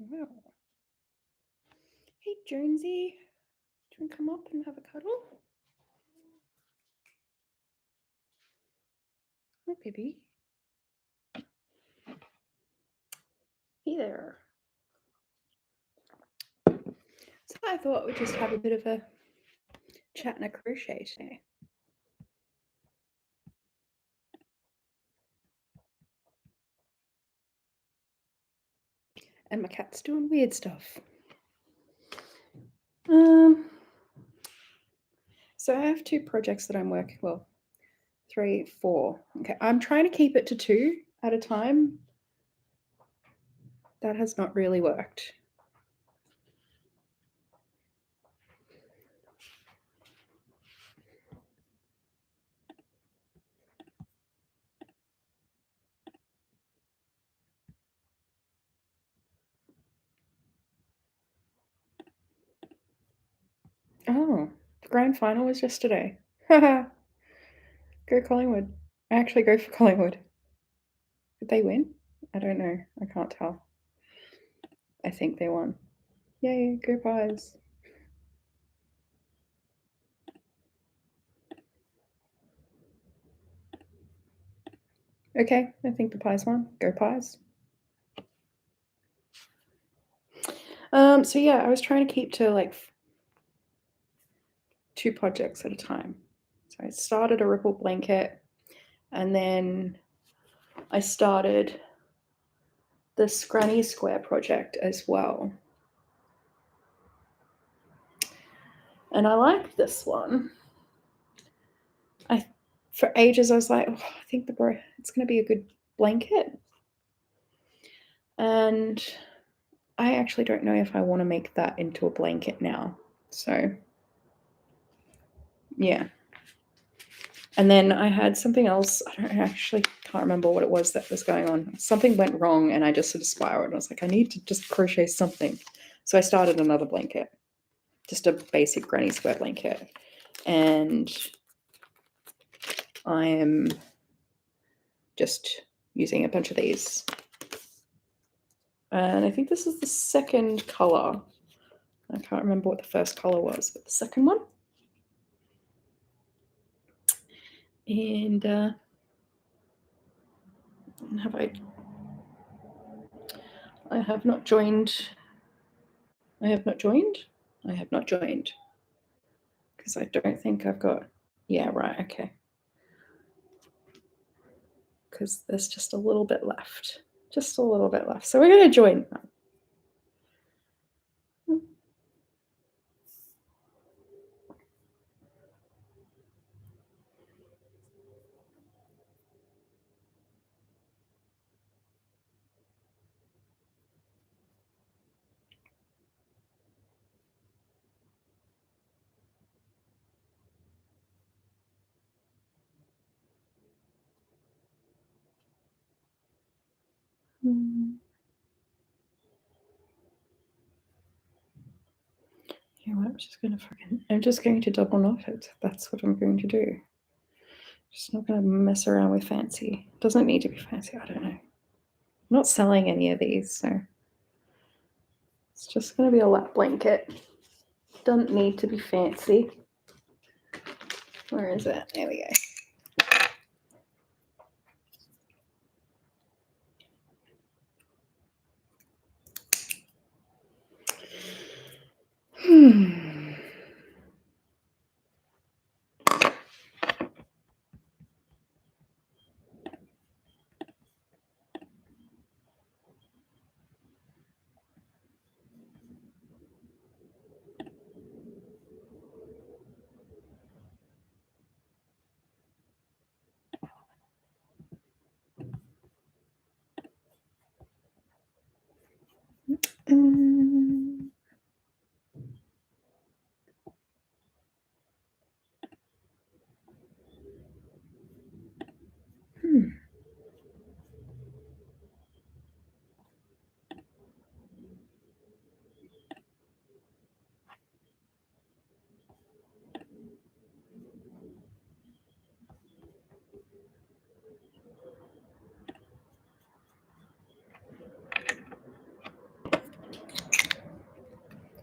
Wow. Hey, Jonesy. Do you want to come up and have a cuddle? Hi, baby. Hey there. So I thought we'd just have a bit of a chat and a crochet today. And my cat's doing weird stuff. So I have 2 projects that I'm working, well, 3, 4. Okay, I'm trying to keep it to 2 at a time. That has not really worked. Oh, the grand final was yesterday. Haha. Go Collingwood. I actually go for Collingwood. Did they win? I don't know. I can't tell. I think they won. Yay, go Pies. Okay, I think the Pies won. Go Pies. So yeah, I was trying to keep to like 2 projects at a time. So I started a ripple blanket, and then I started the Scrunny Square project as well. And I like this one. For ages I was like, oh, I think it's going to be a good blanket. And I actually don't know if I want to make that into a blanket now. So yeah. And then I had something else. I actually can't remember what it was that was going on. Something went wrong and I just sort of spiraled. I was like, I need to just crochet something. So I started another blanket, just a basic granny square blanket. And I am just using a bunch of these. And I think this is the second color. I can't remember what the first color was, but the second one. And I have not joined. I have not joined. Because I don't think I've got. Yeah, right. Okay. Because there's just a little bit left. Just a little bit left. So we're going to join. You know what? I'm just going to double knot it. That's what I'm going to do. Just not going to mess around with fancy. Doesn't need to be fancy. I don't know. I'm not selling any of these, so it's just going to be a lap blanket. Doesn't need to be fancy. Where is it? There we go.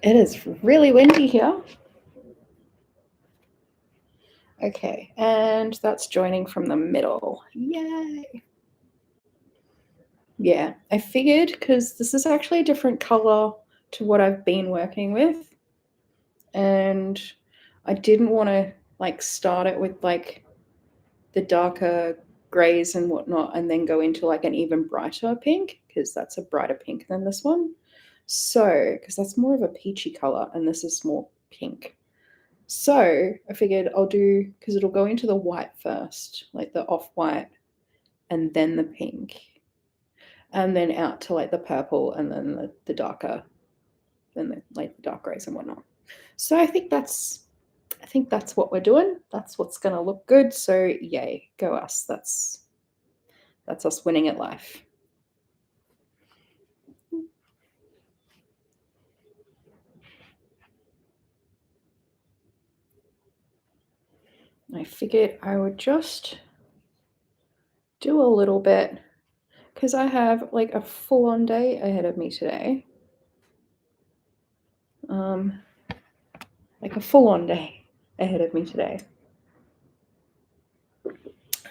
It is really windy here. Okay, and that's joining from the middle. Yay! Yeah, I figured because this is actually a different color to what I've been working with, and I didn't want to like start it with like the darker grays and whatnot and then go into like an even brighter pink because that's a brighter pink than this one. So, because that's more of a peachy color and this is more pink. So I figured I'll do, because it'll go into the white first, like the off-white, and then the pink, and then out to like the purple, and then the darker, then like the dark grays and whatnot. So I think that's what we're doing. That's what's gonna look good. So yay, go us. That's us winning at life. I figured I would just do a little bit because I have like a full-on day ahead of me today. Like a full-on day ahead of me today.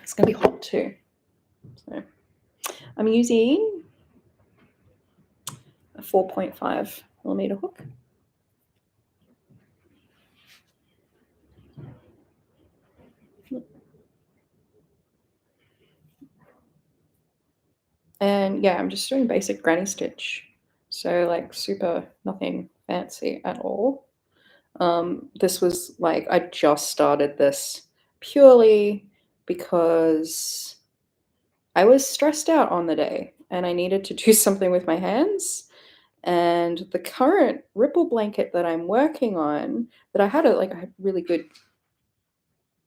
It's gonna be hot too. So I'm using a 4.5 millimeter hook. And yeah, I'm just doing basic granny stitch. So like super nothing fancy at all. This was like, I just started this purely because I was stressed out on the day and I needed to do something with my hands. And the current ripple blanket that I'm working on, that I had a really good.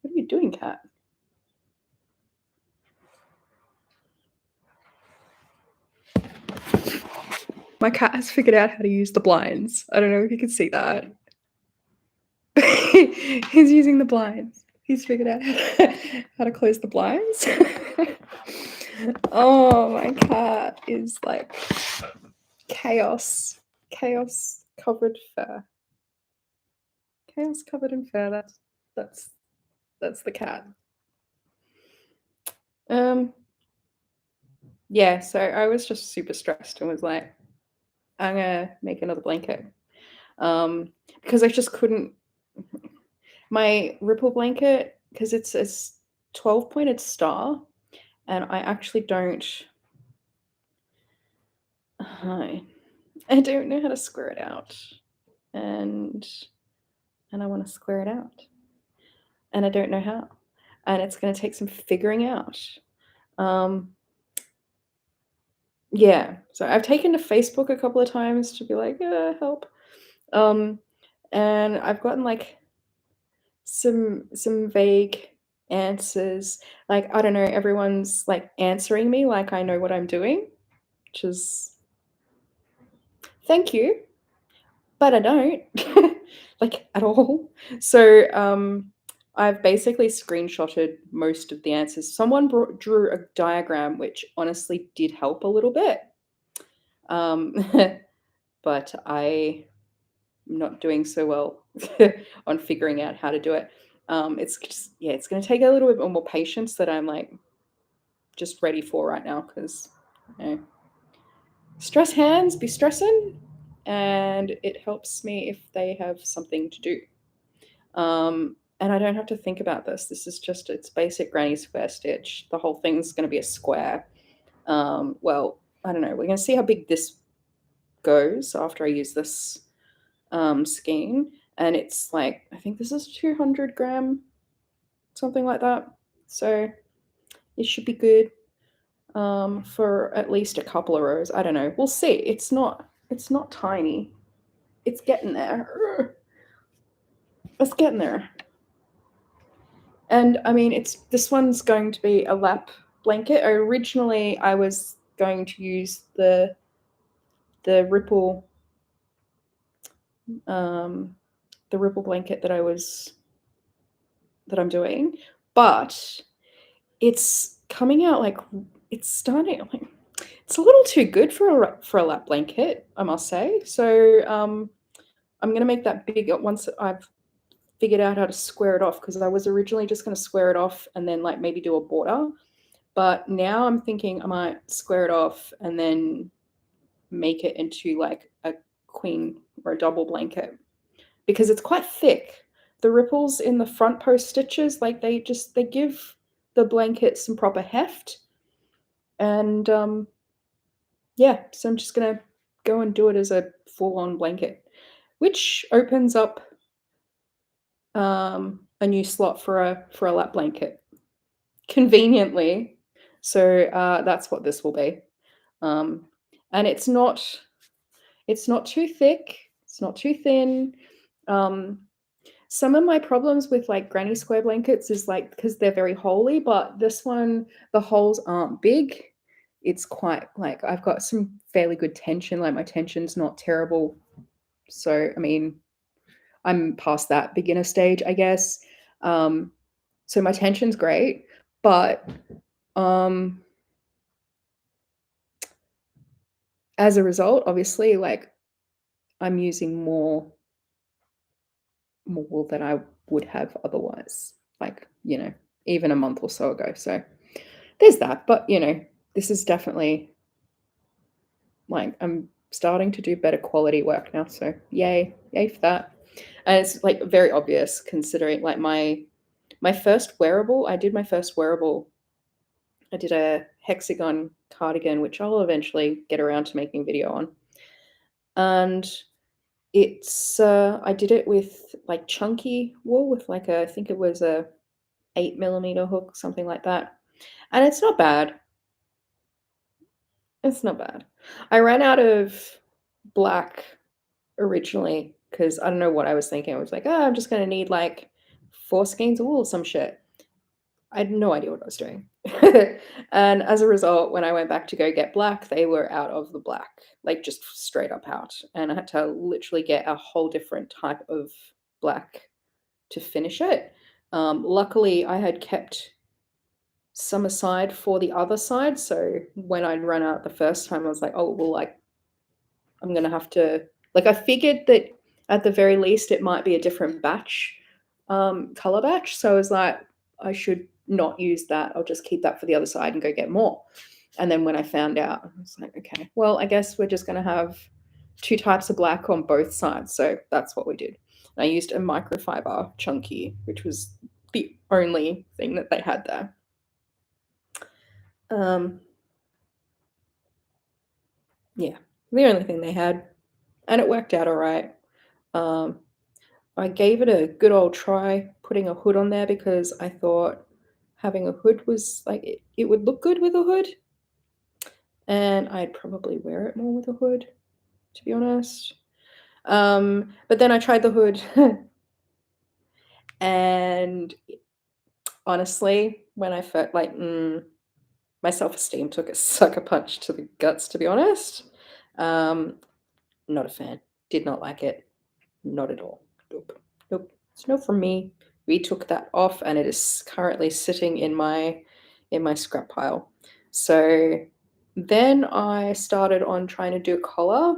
What are you doing, cat? My cat has figured out how to use the blinds. I don't know if you can see that. He's using the blinds. He's figured out how to close the blinds. Oh, my cat is like chaos. Chaos covered fur. Chaos covered in fur. That's the cat. Yeah, so I was just super stressed and was like, I'm gonna make another blanket. Because I just couldn't. My ripple blanket, because it's a 12-pointed star, and I actually don't. I don't know how to square it out, and I want to square it out, and I don't know how, and it's going to take some figuring out. Um, yeah, so I've taken to Facebook a couple of times to be like, help, and I've gotten like some vague answers. Like, I don't know, everyone's like answering me like I know what I'm doing, which is thank you, but I don't like at all. So I've basically screenshotted most of the answers. Someone drew a diagram, which honestly did help a little bit. But I'm not doing so well on figuring out how to do it. It's just, yeah, it's going to take a little bit more patience that I'm like just ready for right now because you know, stress hands be stressing, and it helps me if they have something to do. And I don't have to think about this. This is just it's basic granny square stitch. The whole thing's going to be a square. Well, I don't know. We're going to see how big this goes after I use this skein, and it's like I think this is 200 gram, something like that. So it should be good for at least a couple of rows. I don't know. We'll see. It's not tiny. It's getting there. It's getting there. And I mean, this one's going to be a lap blanket. Originally, I was going to use the ripple the ripple blanket that I'm doing, but it's coming out like it's starting like it's a little too good for a lap blanket, I must say. So I'm going to make that bigger once I've figured out how to square it off, because I was originally just going to square it off and then like maybe do a border. But now I'm thinking I might square it off and then make it into like a queen or a double blanket, because it's quite thick. The ripples in the front post stitches, like they give the blanket some proper heft. And yeah, so I'm just gonna go and do it as a full-on blanket, which opens up a new slot for a lap blanket conveniently. So that's what this will be. And it's not too thick, it's not too thin. Some of my problems with like granny square blankets is like because they're very holey, but this one, the holes aren't big. It's quite like I've got some fairly good tension, like my tension's not terrible. So, I mean, I'm past that beginner stage, I guess. So my tension's great, but as a result, obviously, like I'm using more wool than I would have otherwise, like, you know, even a month or so ago. So there's that. But, you know, this is definitely like I'm starting to do better quality work now. So yay for that. And it's like very obvious considering like my first wearable, I did a hexagon cardigan, which I'll eventually get around to making a video on. And it's I did it with like chunky wool with like I think it was a 8mm hook, something like that. And it's not bad. It's not bad. I ran out of black originally because I don't know what I was thinking. I was like, oh, I'm just gonna need like 4 skeins of wool or some shit. I had no idea what I was doing. And as a result, when I went back to go get black, they were out of the black, like just straight up out. And I had to literally get a whole different type of black to finish it. Luckily, I had kept some aside for the other side. So when I'd run out the first time, I was like, oh, well, like, I'm going to have to, like, I figured that at the very least it might be a different batch, color batch. So I was like, I should not use that. I'll just keep that for the other side and go get more. And then when I found out, I was like, okay, well, I guess we're just going to have 2 types of black on both sides. So that's what we did. And I used a microfiber chunky, which was the only thing that they had there. Yeah, the only thing they had, and it worked out all right. I gave it a good old try putting a hood on there because I thought having a hood was like it would look good with a hood, and I'd probably wear it more with a hood, to be honest. But then I tried the hood, and honestly, when I felt like my self-esteem took a sucker punch to the guts, to be honest. Not a fan. Did not like it. Not at all. Nope. Nope. It's no from me. We took that off and it is currently sitting in my scrap pile. So then I started on trying to do a collar,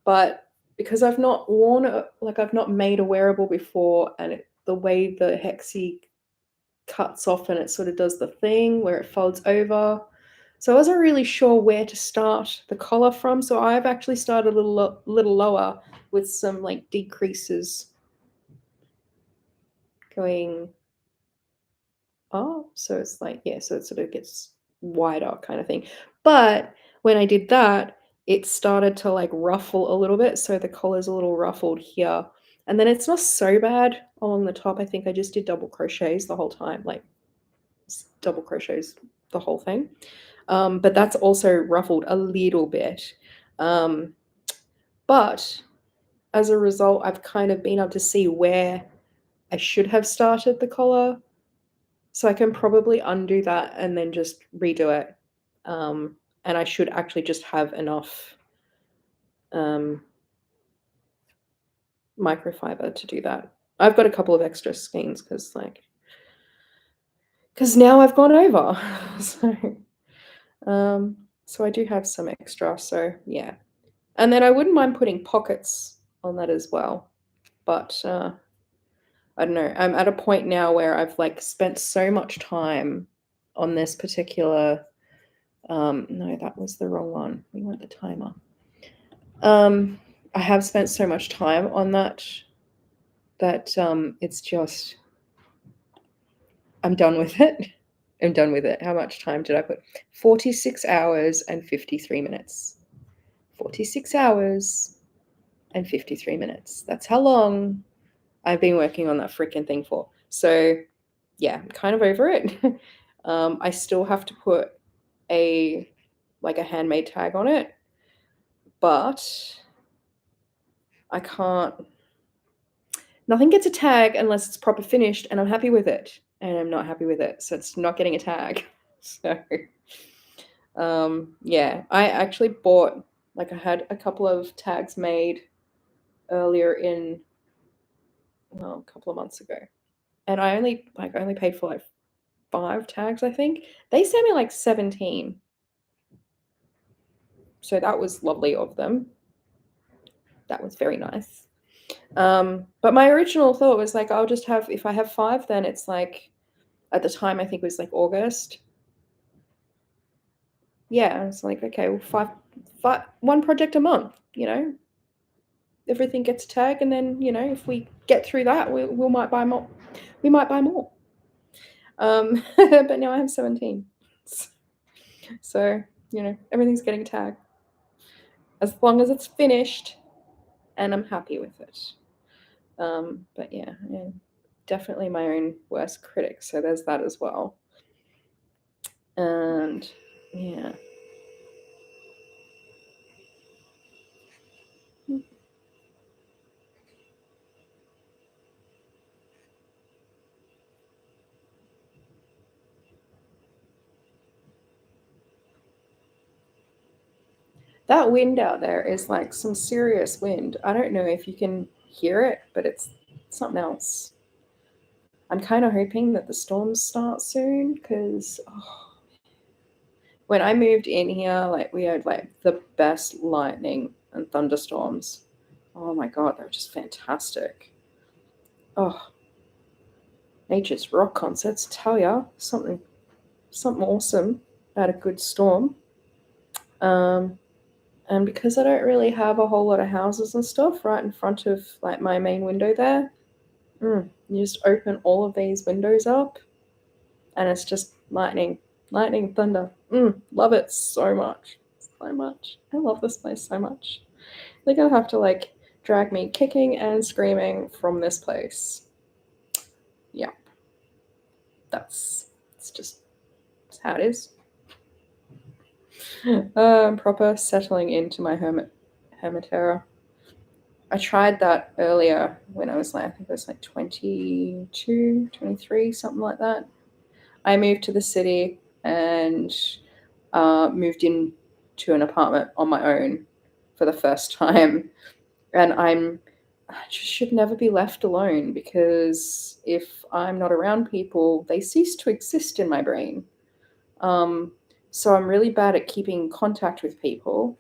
but because I've not worn it, like I've not made a wearable before, and the way the hexie cuts off and it sort of does the thing where it folds over. So I wasn't really sure where to start the collar from. So I've actually started a little lower with some like decreases going up. So it's like, yeah, so it sort of gets wider kind of thing. But when I did that, it started to like ruffle a little bit. So the collar's a little ruffled here. And then it's not so bad along the top. I think I just did double crochets the whole time, like double crochets the whole thing. But that's also ruffled a little bit. But as a result, I've kind of been able to see where I should have started the collar. So I can probably undo that and then just redo it. And I should actually just have enough microfiber to do that. I've got a couple of extra skeins because now I've gone over. So I do have some extra. So yeah. And then I wouldn't mind putting pockets on that as well. But I don't know. I'm at a point now where I've like spent so much time on this particular. No, that was the wrong one. We want the timer. I have spent so much time on that it's just I'm done with it. I'm done with it. How much time did I put? 46 hours and 53 minutes. 46 hours and 53 minutes. That's how long I've been working on that freaking thing for. So, yeah, I'm kind of over it. I still have to put a handmade tag on it, but I can't. Nothing gets a tag unless it's proper finished, and I'm happy with it. And I'm not happy with it, so it's not getting a tag. So, yeah, I actually bought I had a couple of tags made earlier in a couple of months ago, and I only paid for 5 tags, I think. They sent me 17. So that was lovely of them. That was very nice. But my original thought was I'll just have, if I have 5, then it's at the time, I think it was August. Yeah, it's okay, well, 5, 1 project a month, everything gets a tag, and then, if we get through that, we might buy more. We might buy more. But now I have 17. So, everything's getting a tag. As long as it's finished and I'm happy with it. But yeah, definitely my own worst critic. So there's that as well. And yeah. That wind out there is some serious wind. I don't know if you can hear it, but it's something else. I'm kind of hoping that the storms start soon because when I moved in here, we had the best lightning and thunderstorms. Oh my god, they were just fantastic. Oh, nature's rock concerts, tell ya something awesome about a good storm. And because I don't really have a whole lot of houses and stuff right in front of my main window there, you just open all of these windows up, and it's just lightning, thunder. Love it so much, so much. I love this place so much. They're gonna have to drag me kicking and screaming from this place. Yeah, it's how it is. Proper settling into my hermitera. I tried that earlier when I was I think it was 22, 23, something like that. I moved to the city and moved in to an apartment on my own for the first time. And I just should never be left alone, because if I'm not around people, they cease to exist in my brain. So I'm really bad at keeping contact with people.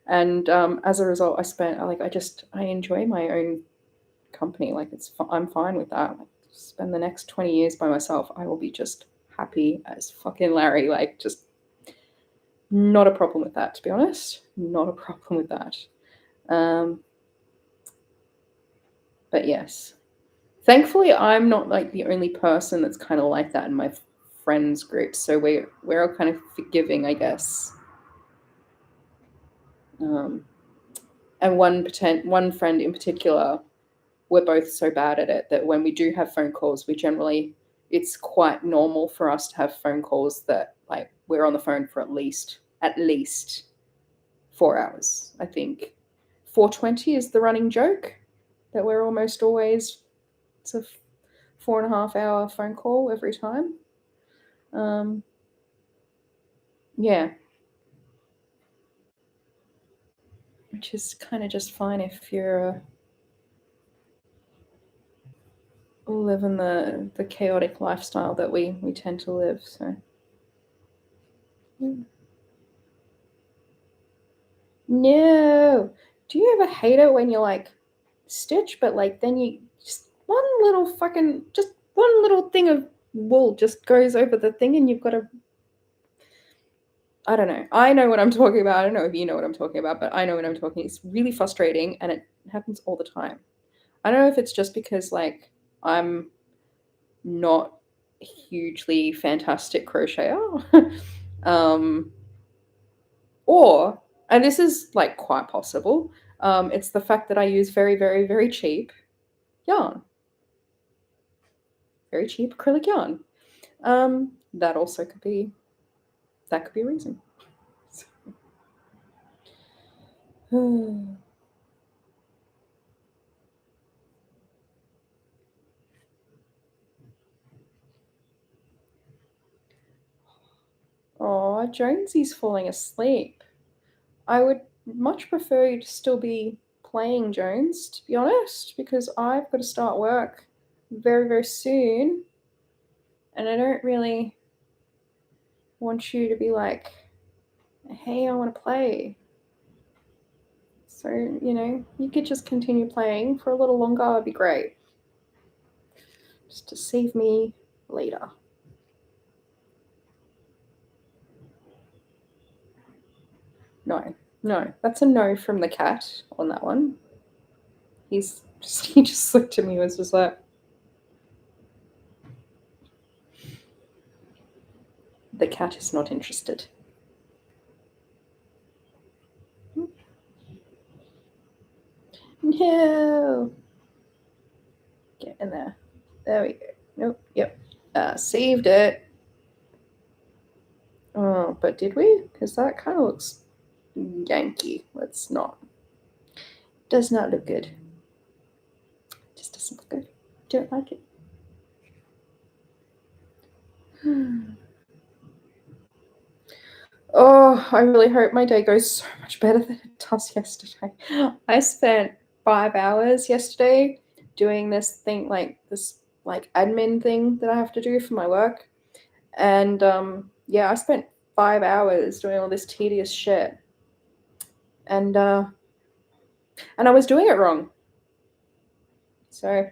And as a result, I enjoy my own company. I'm fine with that. Spend the next 20 years by myself. I will be just happy as fucking Larry. Just not a problem with that, to be honest. Not a problem with that. But yes, thankfully, I'm not the only person that's kind of like that in my friends group. So we're all kind of forgiving, I guess. And one friend in particular, we're both so bad at it that when we do have phone calls, it's quite normal for us to have phone calls that we're on the phone for at least 4 hours. I think 420 is the running joke, that we're almost always, it's a 4.5 hour phone call every time. Yeah, which is kind of just fine if you're living the chaotic lifestyle that we tend to live. So no, Do you ever hate it when you like stitch, but like then you just one little thing of wool just goes over the thing and you've got to, I don't know. I know what I'm talking about. I don't know if you know what I'm talking about, but I know what I'm talking. It's really frustrating and it happens all the time. I don't know if it's just because like I'm not a hugely fantastic crocheter. um or and this is like quite possible. It's the fact that I use very, very, very cheap yarn. Very cheap acrylic yarn. That also could be a reason. Oh, Jonesy's falling asleep. I would much prefer you to still be playing, Jones, to be honest, because I've got to start work very, very soon. And I don't really want you to be like, hey, I want to play. So, you could just continue playing for a little longer, it'd be great. Just to save me later. No, no, that's a no from the cat on that one. He just looked at me and was just like, the cat is not interested. No. Get in there. There we go. Nope. Yep. Saved it. Oh, but did we? Because that kind of looks Yankee. Let's not. Does not look good. Just doesn't look good. Don't like it. Oh, I really hope my day goes so much better than it does yesterday. I spent 5 hours yesterday doing this thing, this admin thing that I have to do for my work. And yeah, I spent 5 hours doing all this tedious shit. And I was doing it wrong. So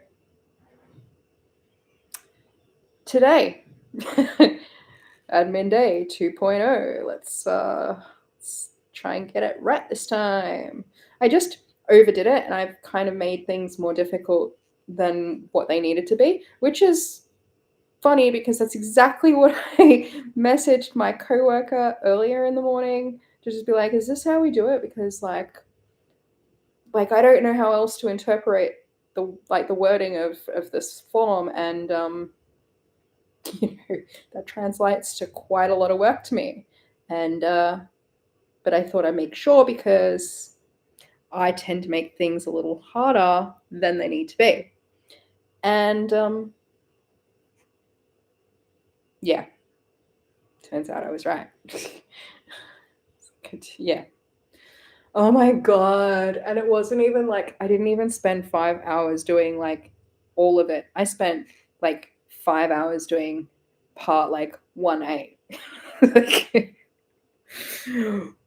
today, admin day 2.0. Let's try and get it right this time. I just overdid it and I've kind of made things more difficult than what they needed to be, which is funny because that's exactly what I messaged my coworker earlier in the morning to just be like, is this how we do it? Because like I don't know how else to interpret the wording of this form, and that translates to quite a lot of work to me. And but I thought I'd make sure because I tend to make things a little harder than they need to be. And yeah, turns out I was right. Yeah. Oh my god. And it wasn't even like I didn't even spend 5 hours doing like all of it. I spent like 5 hours doing part like 1A.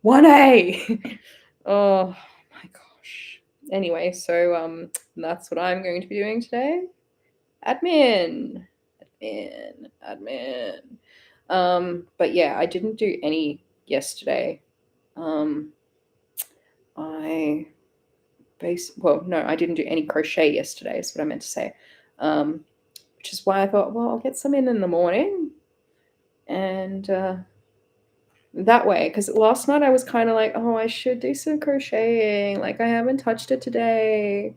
1A. Oh my gosh. Anyway, so that's what I'm going to be doing today. Admin. Admin. But yeah, I didn't do any yesterday. I I didn't do any crochet yesterday, is what I meant to say. Which is why I thought, well, I'll get some in the morning. And that way, because last night I was kind of like, oh, I should do some crocheting. Like, I haven't touched it today.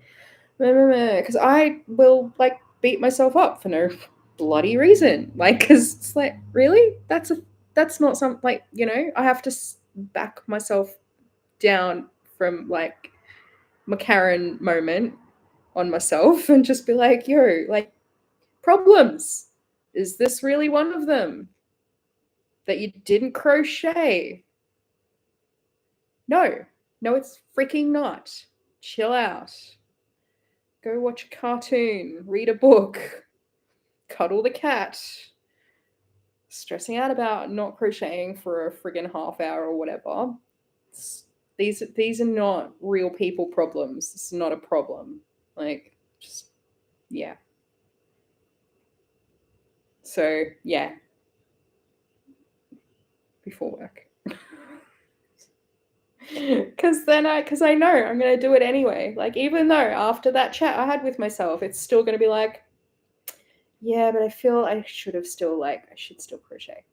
Because I will, like, beat myself up for no bloody reason. Like, because it's like, really? That's not something, like, I have to back myself down from, like, McCarran moment on myself and just be like, yo, like, problems. Is this really one of them? That you didn't crochet? No, it's freaking not. Chill out. Go watch a cartoon, read a book, cuddle the cat. Stressing out about not crocheting for a friggin' half hour or whatever. These are not real people problems. This is not a problem. Like, just, yeah. So, yeah. Before work. Because I know I'm going to do it anyway. Like, even though after that chat I had with myself, it's still going to be like, yeah, but I feel I should still crochet.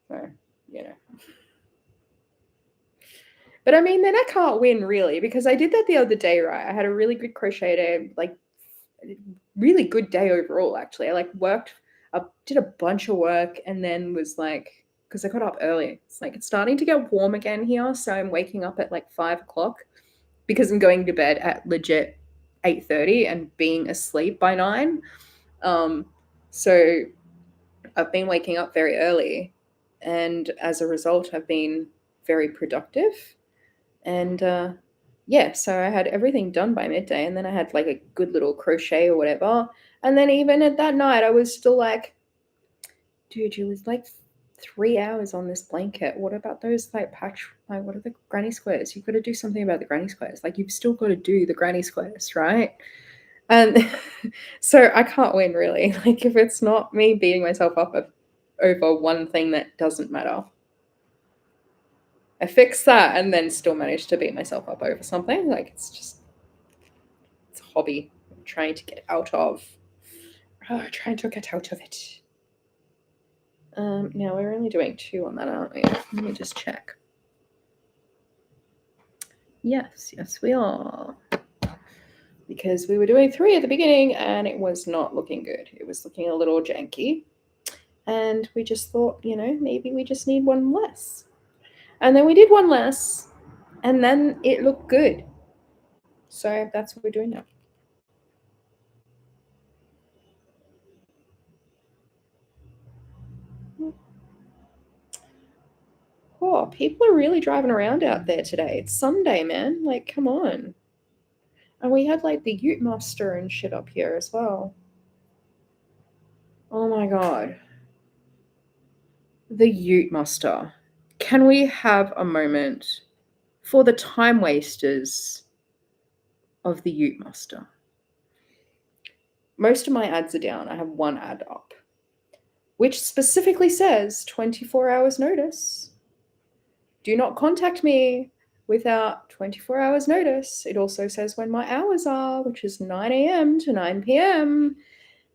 So, you know. But I mean, then I can't win really, because I did that the other day, right? I had a really good crochet day, like really good day overall, actually. I like did a bunch of work, and then was like, because I got up early. It's like it's starting to get warm again here, so I'm waking up at like 5 o'clock because I'm going to bed at legit 8:30 and being asleep by 9. So I've been waking up very early, and as a result, I've been very productive. And yeah, so I had everything done by midday, and then I had like a good little crochet or whatever. And then even at that night, I was still like, dude, you was like 3 hours on this blanket. What about those like what are the granny squares? You've got to do something about the granny squares. Like, you've still got to do the granny squares, right? And so I can't win really. Like, if it's not me beating myself up over one thing that doesn't matter. I fixed that and then still managed to beat myself up over something. Like, it's a hobby I'm trying to get out of. Trying to get out of it. Now we're only doing 2 on that, aren't we? Let me just check. Yes, we are. Because we were doing 3 at the beginning and it was not looking good. It was looking a little janky. And we just thought, maybe we just need one less. And then we did one less, and then it looked good. So that's what we're doing now. Oh, people are really driving around out there today. It's Sunday, man. Like, come on. And we had like the Ute muster and shit up here as well. Oh my god. The Ute muster. Can we have a moment for the time wasters of the Ute muster? Most of my ads are down. I have one ad up, which specifically says 24 hours notice. Do not contact me without 24 hours notice. It also says when my hours are, which is 9 a.m. to 9 p.m.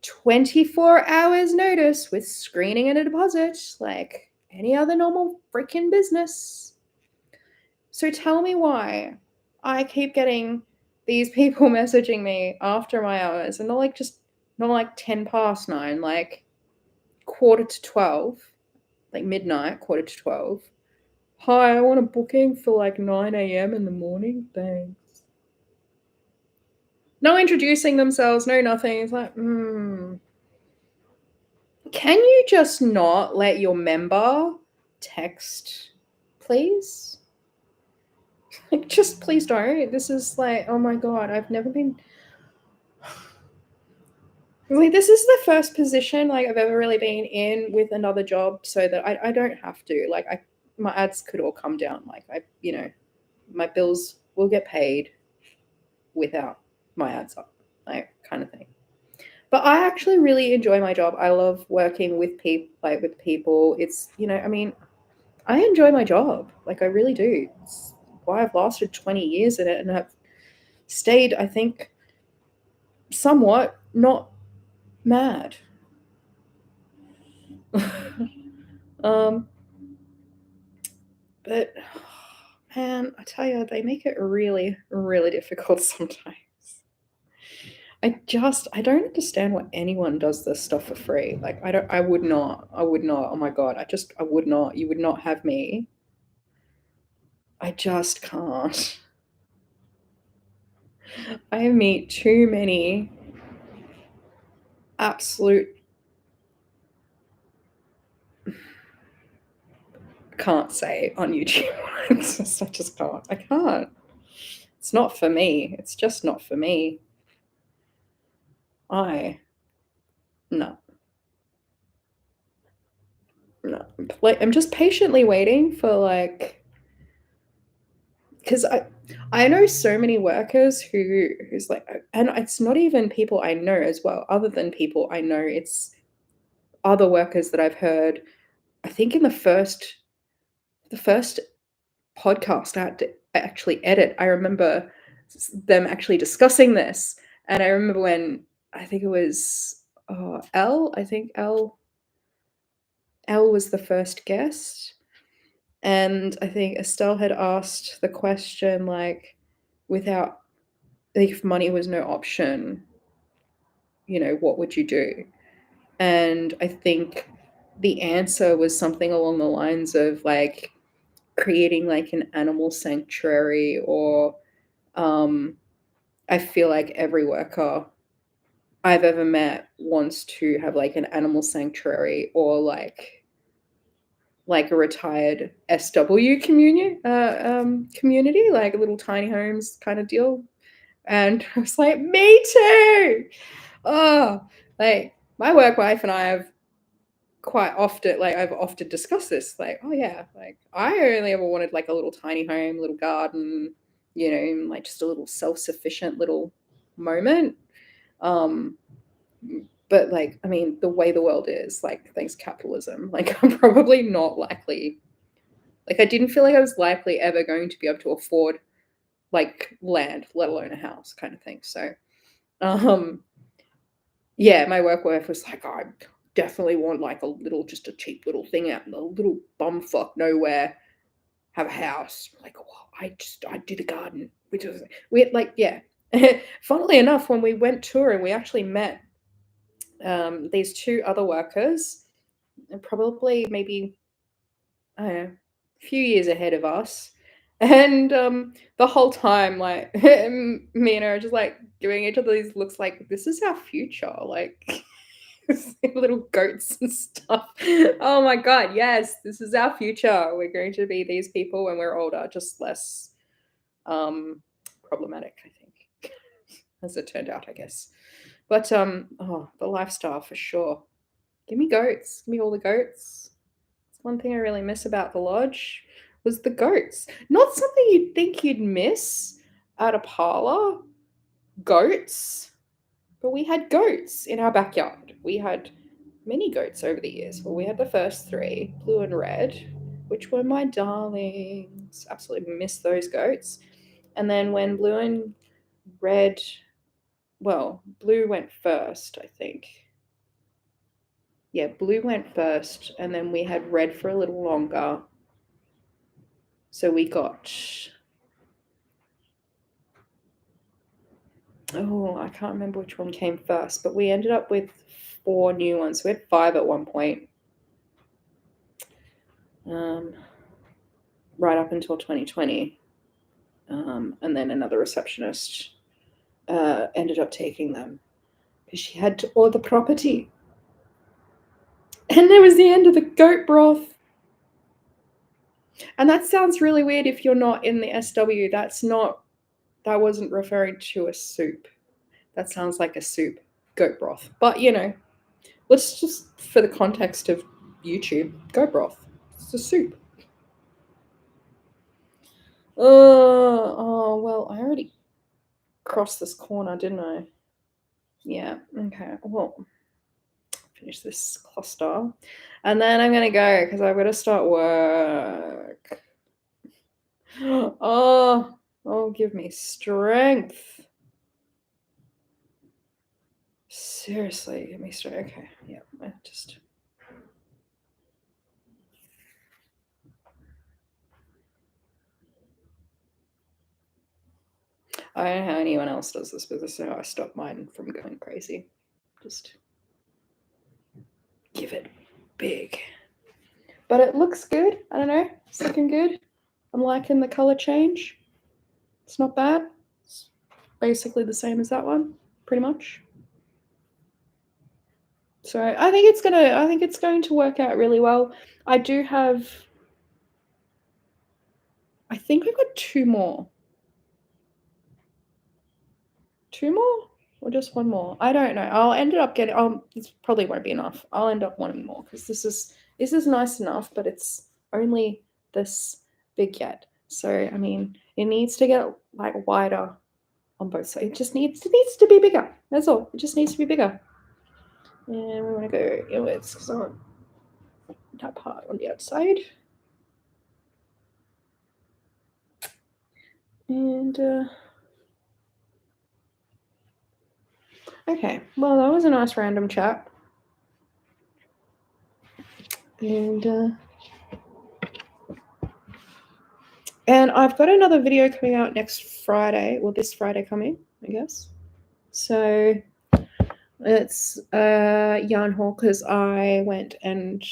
24 hours notice with screening and a deposit, like any other normal freaking business. So tell me why I keep getting these people messaging me after my hours, and not like 10 past 9, like quarter to 12, like midnight, quarter to 12. Hi, I want a booking for like 9 a.m. in the morning. Thanks. No introducing themselves, no nothing. It's like, Can you just not let your member text, please? Like, just please don't. This is like, oh my god, I've never been. Like, this is the first position like I've ever really been in with another job, so that I don't have to. Like, my ads could all come down. Like, my bills will get paid without my ads up, like, kind of thing. But I actually really enjoy my job. I love working with people. It's, I enjoy my job. Like, I really do. It's why I've lasted 20 years in it, and I've stayed, I think, somewhat not mad. But man, I tell you, they make it really, really difficult sometimes. I don't understand why anyone does this stuff for free. Like, I would not. Oh my god, I would not. You would not have me. I just can't. I meet too many absolute can't say on YouTube. I just can't. I can't. It's not for me. It's just not for me. No. No. I'm just patiently waiting for like because I know so many workers who's like, and it's not even people I know as well, other than people I know, it's other workers that I've heard. I think in the first podcast I had to actually edit, I remember them actually discussing this, and I remember when I think it was L. I think L was the first guest, and I think Estelle had asked the question like, without like, if money was no option, what would you do? And I think the answer was something along the lines of like creating like an animal sanctuary, or I feel like every worker I've ever met wants to have like an animal sanctuary, or like a retired SW community, like a little tiny homes kind of deal. And I was like, me too. Oh, like my work wife and I have quite often, like I've often discussed this, like, oh yeah, like I only ever wanted like a little tiny home, little garden, like just a little self-sufficient little moment. Um, but like, I mean, the way the world is, like, thanks capitalism, like I'm probably not likely, like I didn't feel like I was likely ever going to be able to afford like land, let alone a house kind of thing. So um yeah, my work wife was like, oh, I definitely want like a little, just a cheap little thing out in the little bumfuck nowhere, have a house. Like, oh, I do the garden, which was we like, yeah. Funnily enough, when we went touring, we actually met these two other workers, and probably maybe, I don't know, a few years ahead of us. And the whole time, like me and her are just like doing each other these looks like this is our future, like little goats and stuff. Oh my god, yes, this is our future. We're going to be these people when we're older, just less um problematic, I think, as it turned out, I guess. But oh, the lifestyle for sure. Give me goats. Give me all the goats. It's one thing I really miss about the lodge was the goats. Not something you'd think you'd miss at a parlor. Goats. But we had goats in our backyard. We had many goats over the years. Well, we had the first three, blue and red, which were my darlings. Absolutely miss those goats. And then when blue and red, well, blue went first, I think. Yeah, blue went first, and then we had red for a little longer. So we got, oh, I can't remember which one came first, but we ended up with 4 new ones. We had 5 at one point. Right up until 2020. And then another receptionist ended up taking them because she had to owe the property. And there was the end of the goat broth. And that sounds really weird if you're not in the SW. That wasn't referring to a soup. That sounds like a soup, goat broth. But, let's just, for the context of YouTube, goat broth. It's a soup. Oh, well, I already crossed this corner, didn't I? Yeah, okay. Well, finish this cluster. And then I'm going to go because I've got to start work. Oh, give me strength. Seriously, give me strength. Okay, yeah, I just... I don't know how anyone else does this, but this is how I stop mine from going crazy. Just give it big. But it looks good. I don't know. It's looking good. I'm liking the color change. It's not bad. It's basically the same as that one, pretty much. So I think it's going to work out really well. I think we've got 2 more. 2 more? Or just 1 more? I don't know. I'll end up getting, this probably won't be enough. I'll end up wanting more because this is nice enough, but it's only this big yet. So, I mean, It needs to get like wider on both sides. It needs to be bigger. That's all. It just needs to be bigger. And we want to go inwards because I want that part on the outside. And okay, well, that was a nice random chat. And I've got another video coming out next Friday, well, this Friday coming, I guess. So it's a yarn haul because I went and,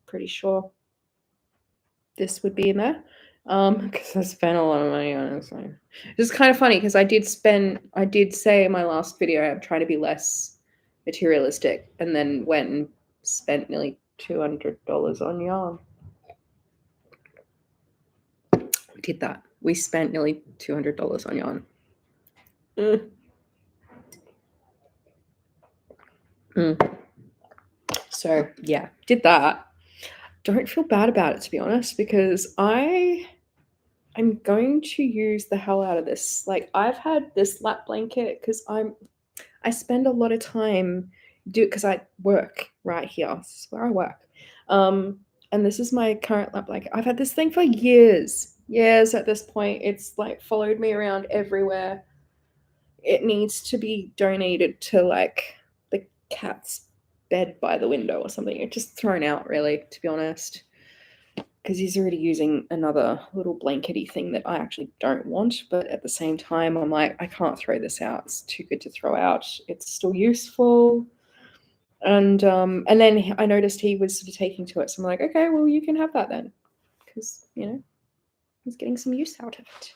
pretty sure this would be in there because I spent a lot of money on it. So it's kind of funny because I did say in my last video I'm trying to be less materialistic, and then went and spent nearly $200 on yarn. We did that. We spent nearly $200 on yarn. So yeah, did that. Don't feel bad about it, to be honest, because I'm going to use the hell out of this. Like, I've had this lap blanket because I spend a lot of time because I work right here. This is where I work. And this is my current lap blanket. I've had this thing for years at this point. It's like followed me around everywhere. It needs to be donated to like the cat's bed by the window or something. It's just thrown out, really, to be honest, because he's already using another little blankety thing that I actually don't want. But at the same time, I'm like, I can't throw this out. It's too good to throw out. It's still useful. And then I noticed he was sort of taking to it. So I'm like, okay, well, you can have that then, because, he's getting some use out of it.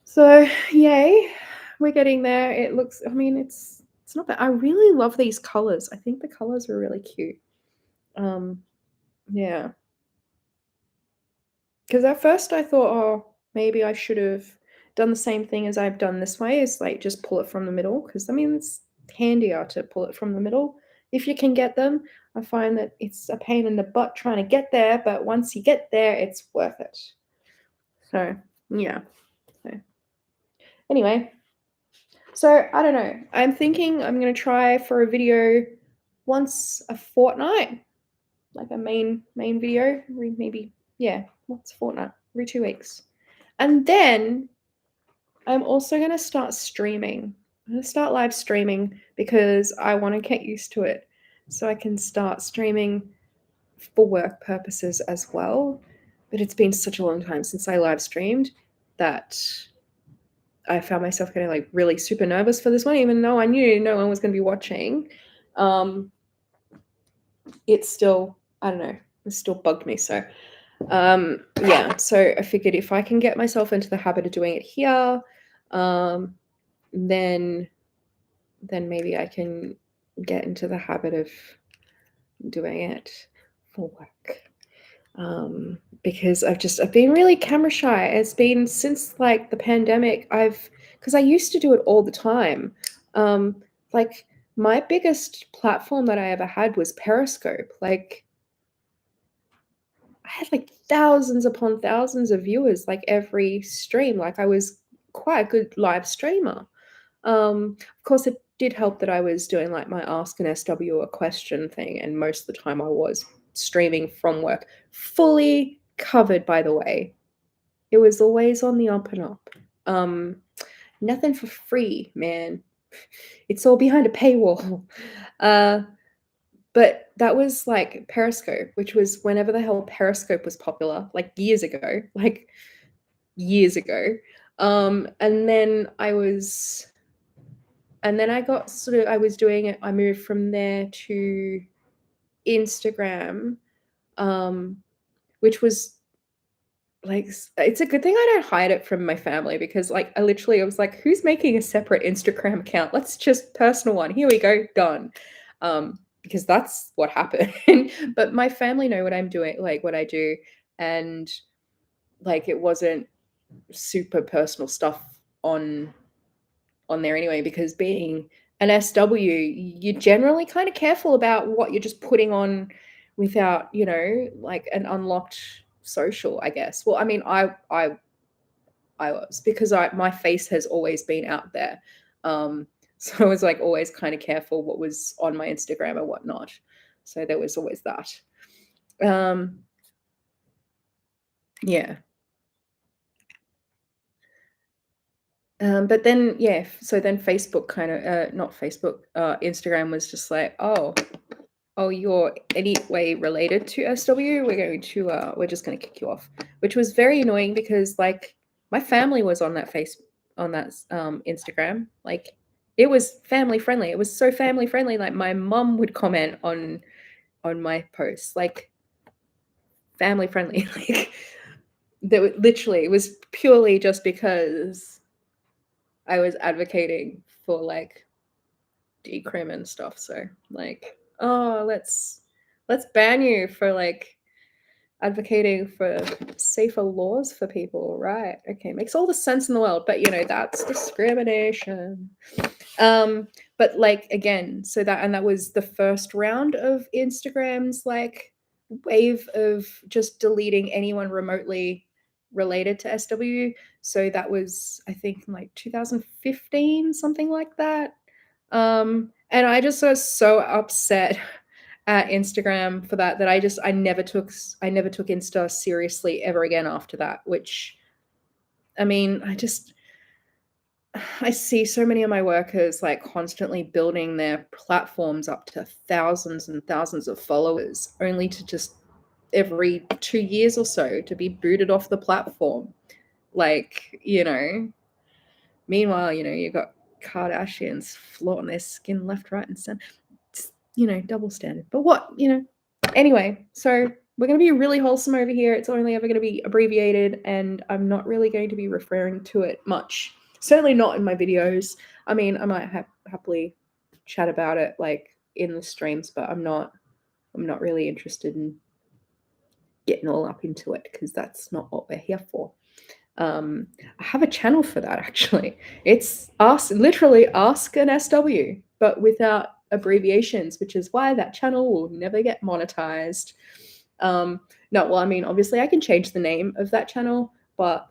So yay, we're getting there. It looks, it's not bad. I really love these colors. I think the colors are really cute. Yeah. Because at first I thought, oh, maybe I should have done the same thing as I've done this way, is like just pull it from the middle. Because it's handier to pull it from the middle if you can get them. I find that it's a pain in the butt trying to get there, but once you get there, it's worth it. So yeah. So anyway, so I don't know. I'm thinking I'm going to try for a video once a fortnight, like a main video, maybe, once a fortnight, every 2 weeks. And then I'm also going to start streaming. I'm going to start live streaming because I want to get used to it so I can start streaming for work purposes as well. But it's been such a long time since I live streamed that I found myself getting like really super nervous for this one, even though I knew no one was going to be watching. It's still, I don't know, it still bugged me. So so I figured if I can get myself into the habit of doing it here, then maybe I can get into the habit of doing it for work. Because I've been really camera shy. It's been since like the pandemic. Because I used to do it all the time. Like my biggest platform that I ever had was Periscope. Like I had like thousands upon thousands of viewers like every stream. Like I was quite a good live streamer. Of course, it did help that I was doing like my Ask an SW a question thing, and most of the time I was streaming from work, fully covered, by the way. It was always on the up and up. Nothing for free, man. It's all behind a paywall. But that was like Periscope, which was whenever the hell Periscope was popular, like years ago. And then I got I was doing it. I moved from there to Instagram, which was like, it's a good thing I don't hide it from my family, because like I was like, who's making a separate Instagram account? Let's just personal one. Here we go, done. Because that's what happened. But my family know what I'm doing, like what I do, and like it wasn't super personal stuff on there anyway, because being an SW, you're generally kind of careful about what you're just putting on without, like an unlocked social, I guess. Well, I mean, I was, because my face has always been out there. Um, so I was like always kind of careful what was on my Instagram and whatnot. So there was always that. Um, yeah. But then, yeah, so then Facebook kind of, not Facebook, Instagram was just like, oh, you're any way related to SW? We're just going to kick you off, which was very annoying because like my family was on that Instagram. Like it was family friendly. It was so family friendly. Like my mum would comment on my posts, like family friendly. Like literally, it was purely just because I was advocating for like decrim and stuff. So like, oh, let's ban you for like advocating for safer laws for people, right? Okay, makes all the sense in the world, but you know, that's discrimination. But like again, so that was the first round of Instagram's like wave of just deleting anyone remotely related to SW. So that was, I think, like 2015, something like that. And I just was so upset at Instagram for that I never took Insta seriously ever again after that, which I mean, I see so many of my workers like constantly building their platforms up to thousands and thousands of followers only to just every 2 years or so to be booted off the platform. Like, you know, meanwhile, you know, you got Kardashians flaunting their skin left, right, and center. It's, you know, double standard. But what, you know, anyway, so we're going to be really wholesome over here. It's only ever going to be abbreviated, and I'm not really going to be referring to it much. Certainly not in my videos. I mean, I might happily chat about it like in the streams, but I'm not really interested in getting all up into it because that's not what we're here for. I have a channel for that actually. It's literally Ask an SW, but without abbreviations, which is why that channel will never get monetized. No, well, I mean, obviously I can change the name of that channel, but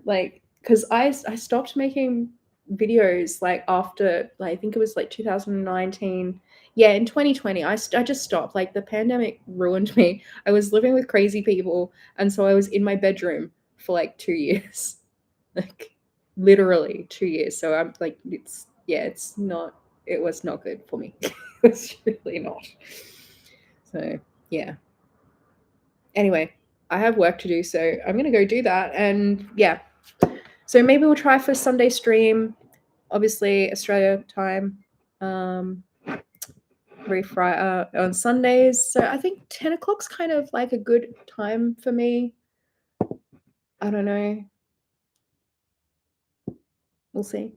like, because I stopped making videos like after, like, I think it was like 2019. Yeah, in 2020, I just stopped. Like the pandemic ruined me. I was living with crazy people, and so I was in my bedroom for like 2 years, like literally 2 years. So I'm like, it was not good for me. It was really not. So yeah. Anyway, I have work to do, so I'm gonna go do that. And yeah, so maybe we'll try for Sunday stream, obviously Australia time, on Sundays. So I think 10 o'clock's kind of like a good time for me. I don't know. We'll see.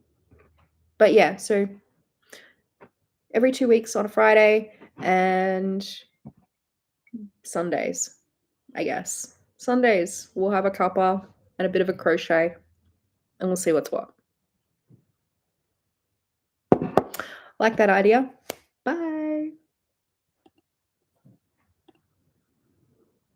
But yeah, so every 2 weeks on a Friday and Sundays, I guess. Sundays, we'll have a cuppa and a bit of a crochet, and we'll see what's what. Like that idea? Bye.